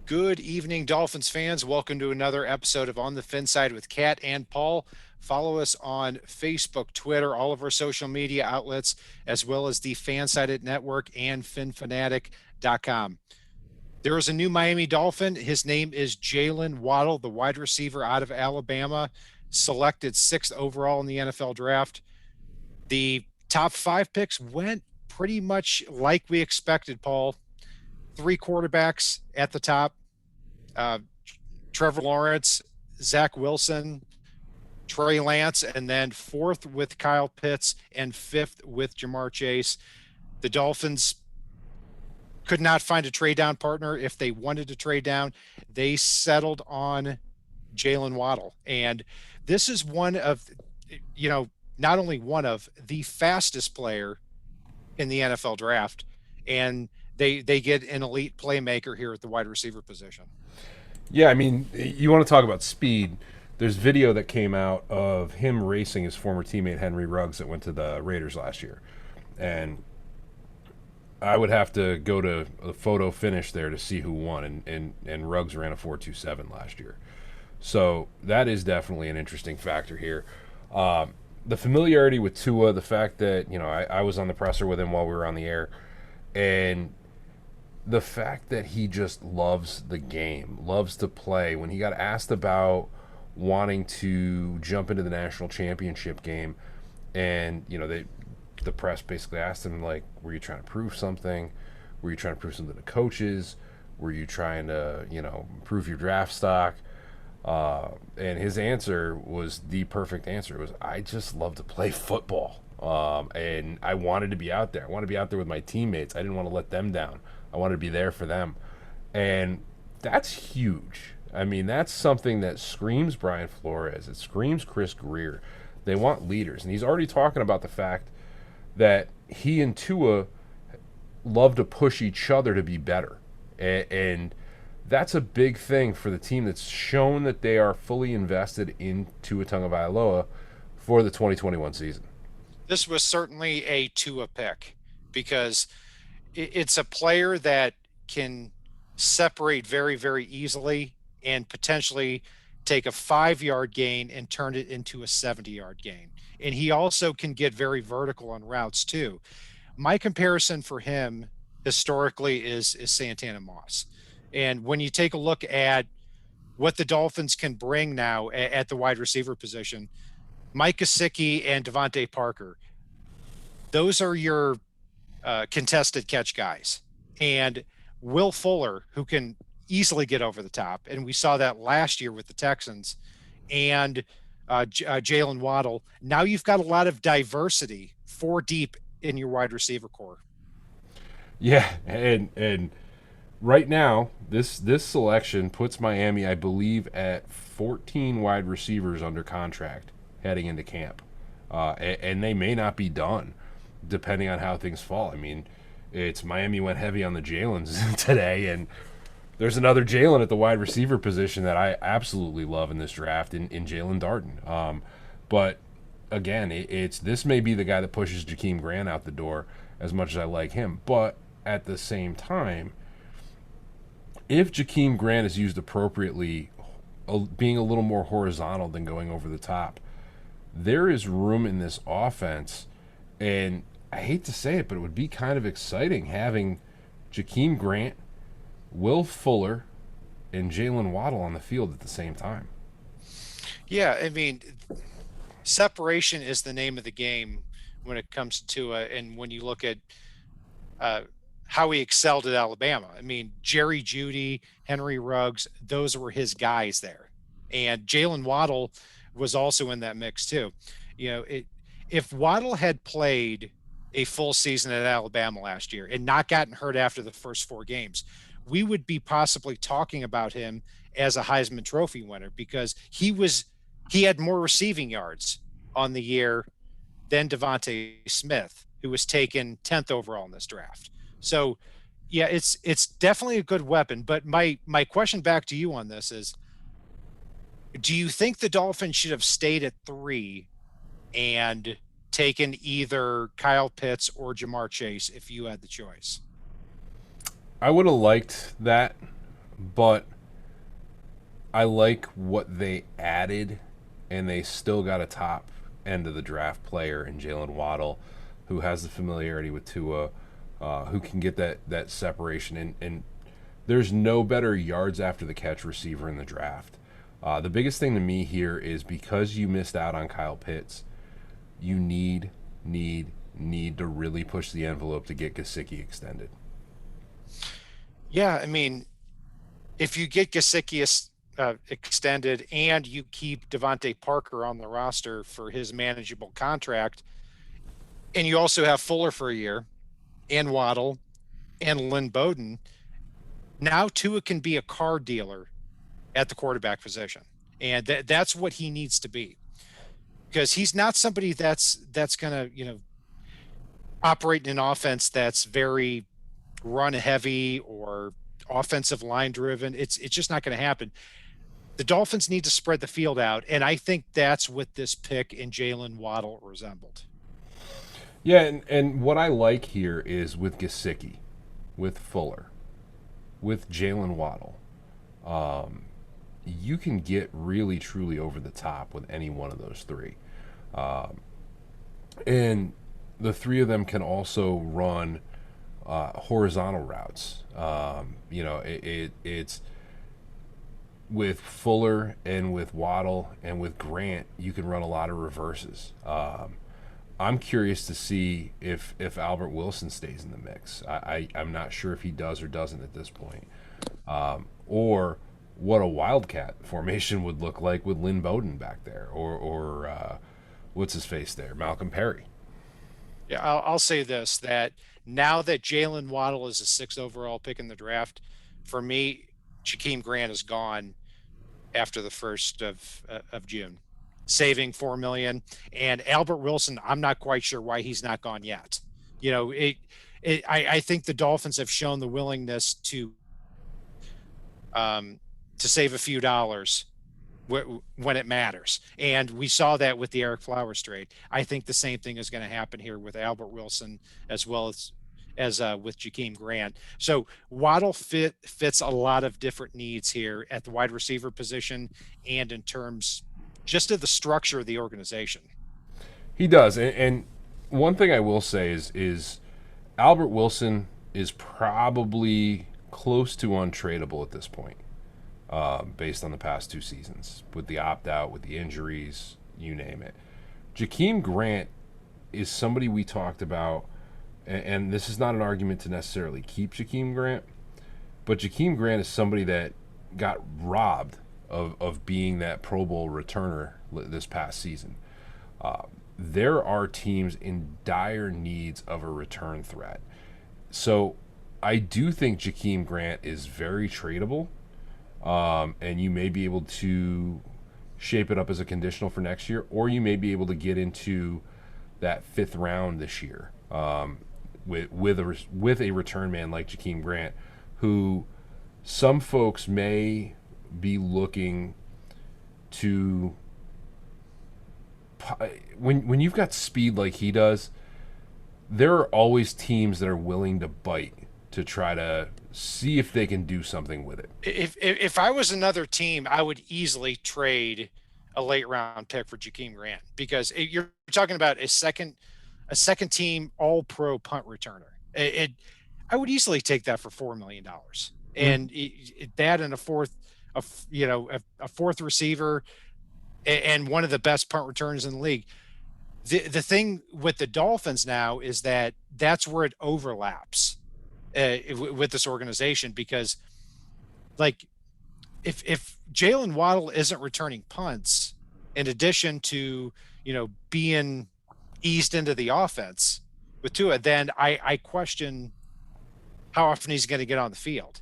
Good evening, Dolphins fans. Welcome to another episode of On the FinSide with Kat and Paul. Follow us on Facebook, Twitter, all of our social media outlets, as well as the Fansided Network and FinFanatic.com. There is a new Miami Dolphin. His name is Jaylen Waddle, the wide receiver out of Alabama, selected 6th overall in the NFL draft. The top 5 picks went pretty much like we expected, Paul. 3 quarterbacks at the top. uh, Trevor Lawrence, Zach Wilson, Trey Lance, and then 4th with Kyle Pitts and 5th with Jamar Chase. The Dolphins could not find a trade down partner. If they wanted to trade down, they settled on Jaylen Waddle. And this is one of, not only one of the fastest player in the NFL draft, and they get an elite playmaker here at the wide receiver position. Yeah, I mean, you want to talk about speed. There's video that came out of him racing his former teammate Henry Ruggs that went to the Raiders last year. And I would have to go to a photo finish there to see who won. And Ruggs ran a 4.27 last year. So that is definitely an interesting factor here. The familiarity with Tua, the fact that, I was on the presser with him while we were on the air. And the fact that he just loves the game, loves to play. When he got asked about wanting to jump into the national championship game, and the press basically asked him, like, were you trying to prove something? Were you trying to prove something to coaches? Were you trying to improve your draft stock? And his answer was the perfect answer. It was, I just love to play football, and I wanted to be out there. I wanted to be out there with my teammates. I didn't want to let them down. I wanted to be there for them. And that's huge. I mean, that's something that screams Brian Flores. It screams Chris Greer. They want leaders. And he's already talking about the fact that he and Tua love to push each other to be better. And that's a big thing for the team that's shown that they are fully invested in Tua Tagovailoa for the 2021 season. This was certainly a Tua pick because it's a player that can separate very, very easily and potentially take a 5-yard gain and turn it into a 70-yard gain. And he also can get very vertical on routes too. My comparison for him historically is Santana Moss. And when you take a look at what the Dolphins can bring now at the wide receiver position, Mike Gesicki and Devontae Parker, those are your contested catch guys. And Will Fuller, who can easily get over the top, and we saw that last year with the Texans, and Jaylen Waddle. Now you've got a lot of diversity, 4 deep in your wide receiver core. Yeah, and right now, this selection puts Miami, I believe, at 14 wide receivers under contract heading into camp. And they may not be done, depending on how things fall. I mean, it's Miami went heavy on the Jaylens today, and there's another Jaylen at the wide receiver position that I absolutely love in this draft in Jalen Darden. But again, this may be the guy that pushes Jakeem Grant out the door as much as I like him. But at the same time, if Jakeem Grant is used appropriately, being a little more horizontal than going over the top, there is room in this offense. And I hate to say it, but it would be kind of exciting having Jakeem Grant, Will Fuller, and Jaylen Waddle on the field at the same time. Yeah, I mean, separation is the name of the game when it comes to and when you look at uh, how he excelled at Alabama. I mean, Jerry Jeudy, Henry Ruggs, those were his guys there. And Jaylen Waddle was also in that mix too. If Waddle had played a full season at Alabama last year and not gotten hurt after the first 4 games, we would be possibly talking about him as a Heisman Trophy winner because he had more receiving yards on the year than Devontae Smith, who was taken 10th overall in this draft. So, yeah, it's definitely a good weapon. But my question back to you on this is, do you think the Dolphins should have stayed at 3 and taken either Kyle Pitts or Jamar Chase if you had the choice? I would have liked that but I like what they added, and they still got a top end of the draft player in Jaylen Waddle, who has the familiarity with Tua, who can get that separation. And there's no better yards after the catch receiver in the draft. The biggest thing to me here is because you missed out on Kyle Pitts, you need to really push the envelope to get Gesicki extended. Yeah, I mean, if you get Gesicki extended and you keep Devontae Parker on the roster for his manageable contract, and you also have Fuller for a year and Waddle and Lynn Bowden, now Tua can be a car dealer at the quarterback position. And that's what he needs to be, because he's not somebody that's going to, operate in an offense that's very run heavy or offensive line driven. It's just not going to happen. The Dolphins need to spread the field out, and I think that's what this pick in Jaylen Waddle resembled. Yeah, and what I like here is with Gesicki, with Fuller, with Jaylen Waddle, you can get really truly over the top with any one of those three. And the three of them can also run horizontal routes. It's with Fuller and with Waddle and with Grant, you can run a lot of reverses. I'm curious to see if Albert Wilson stays in the mix. I'm not sure if he does or doesn't at this point. Or what a wildcat formation would look like with Lynn Bowden back there, or what's his face there, Malcolm Perry. Yeah, I'll say this, that now that Jaylen Waddle is a sixth overall pick in the draft, for me, Jakeem Grant is gone after the first of June, saving $4 million. And Albert Wilson, I'm not quite sure why he's not gone yet. I think the Dolphins have shown the willingness to save a few dollars when it matters. And we saw that with the Eric Flowers trade. I think the same thing is going to happen here with Albert Wilson as well as with Jakeem Grant. So Waddle fits a lot of different needs here at the wide receiver position and in terms just of the structure of the organization. He does, and one thing I will say is Albert Wilson is probably close to untradeable at this point, based on the past two seasons, with the opt out, with the injuries, you name it. Jakeem Grant is somebody we talked about, and this is not an argument to necessarily keep Jakeem Grant, but Jakeem Grant is somebody that got robbed of being that Pro Bowl returner this past season. There are teams in dire needs of a return threat. So I do think Jakeem Grant is very tradable, and you may be able to shape it up as a conditional for next year, or you may be able to get into that fifth round this year, with a return man like Jakeem Grant, who some folks may be looking to. When you've got speed like he does, there are always teams that are willing to bite to try to see if they can do something with it. If I was another team, I would easily trade a late round pick for Jakeem Grant, because you're talking about a second team all pro punt returner. I would easily take that for $4 million, and that and a fourth receiver and one of the best punt returners in the league. The thing with the Dolphins now is that that's where it overlaps with this organization, because like if Jaylen Waddle isn't returning punts, in addition to being eased into the offense with Tua, then I question how often he's going to get on the field.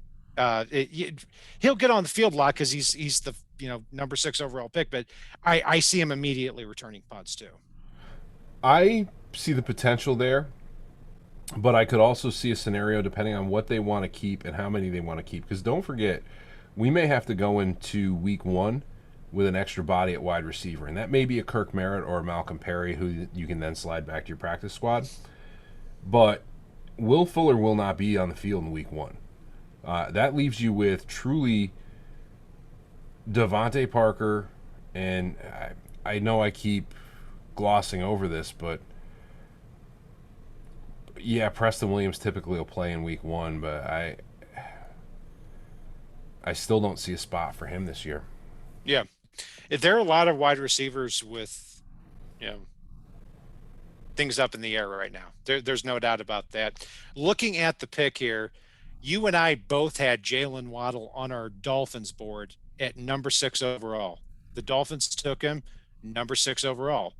He'll get on the field a lot because he's the number 6 overall pick, but I see him immediately returning punts too. I see the potential there, but I could also see a scenario depending on what they want to keep and how many they want to keep. Because don't forget, we may have to go into week 1 with an extra body at wide receiver, and that may be a Kirk Merritt or a Malcolm Perry, who you can then slide back to your practice squad. But Will Fuller will not be on the field in week 1. That leaves you with truly Devontae Parker, and I know I keep glossing over this, but yeah, Preston Williams typically will play in week one, but I still don't see a spot for him this year. Yeah. There are a lot of wide receivers with, you know, things up in the air right now. There's no doubt about that. Looking at the pick here, you and I both had Jaylen Waddle on our Dolphins board at number 6 overall. The Dolphins took him number 6 overall.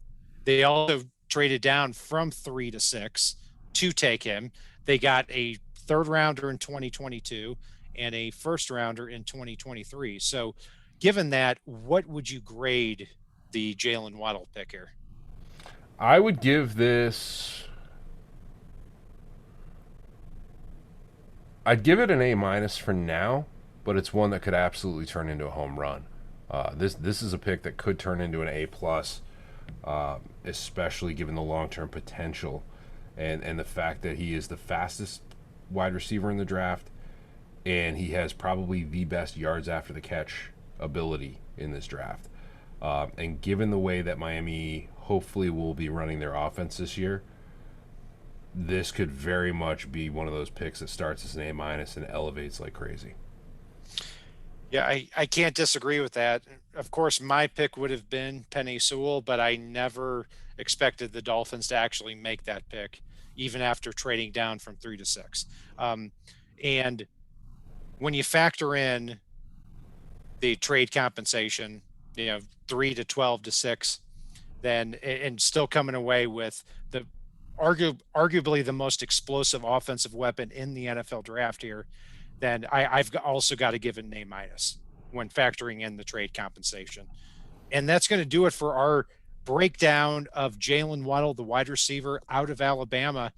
They also traded down from 3 to 6 to take him. They got a third rounder in 2022 and a first rounder in 2023. So, given that, what would you grade the Jaylen Waddle pick here? I would give this. I'd give it an A minus for now, but it's one that could absolutely turn into a home run. This is a pick that could turn into an A plus, especially given the long term potential and the fact that he is the fastest wide receiver in the draft, and he has probably the best yards after the catch ability in this draft. And given the way that Miami hopefully will be running their offense this year, this could very much be one of those picks that starts as an A minus and elevates like crazy. Yeah, I can't disagree with that. Of course, my pick would have been Penny Sewell, but I never expected the Dolphins to actually make that pick, even after trading down from 3 to 6. And when you factor in the trade compensation, 3 to 12 to 6, then and still coming away with the arguably the most explosive offensive weapon in the NFL draft here, then I've also got to give it an A minus when factoring in the trade compensation. And that's going to do it for our breakdown of Jaylen Waddle, the wide receiver out of Alabama,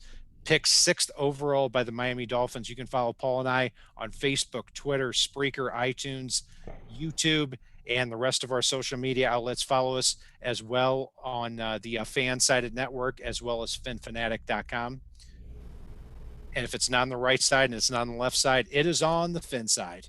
picked 6th overall by the Miami Dolphins. You can follow Paul and I on Facebook, Twitter, Spreaker, iTunes, YouTube, and the rest of our social media outlets. Follow us as well on the FanSide network, as well as finfanatic.com. And if it's not on the right side and it's not on the left side, it is on the fin side.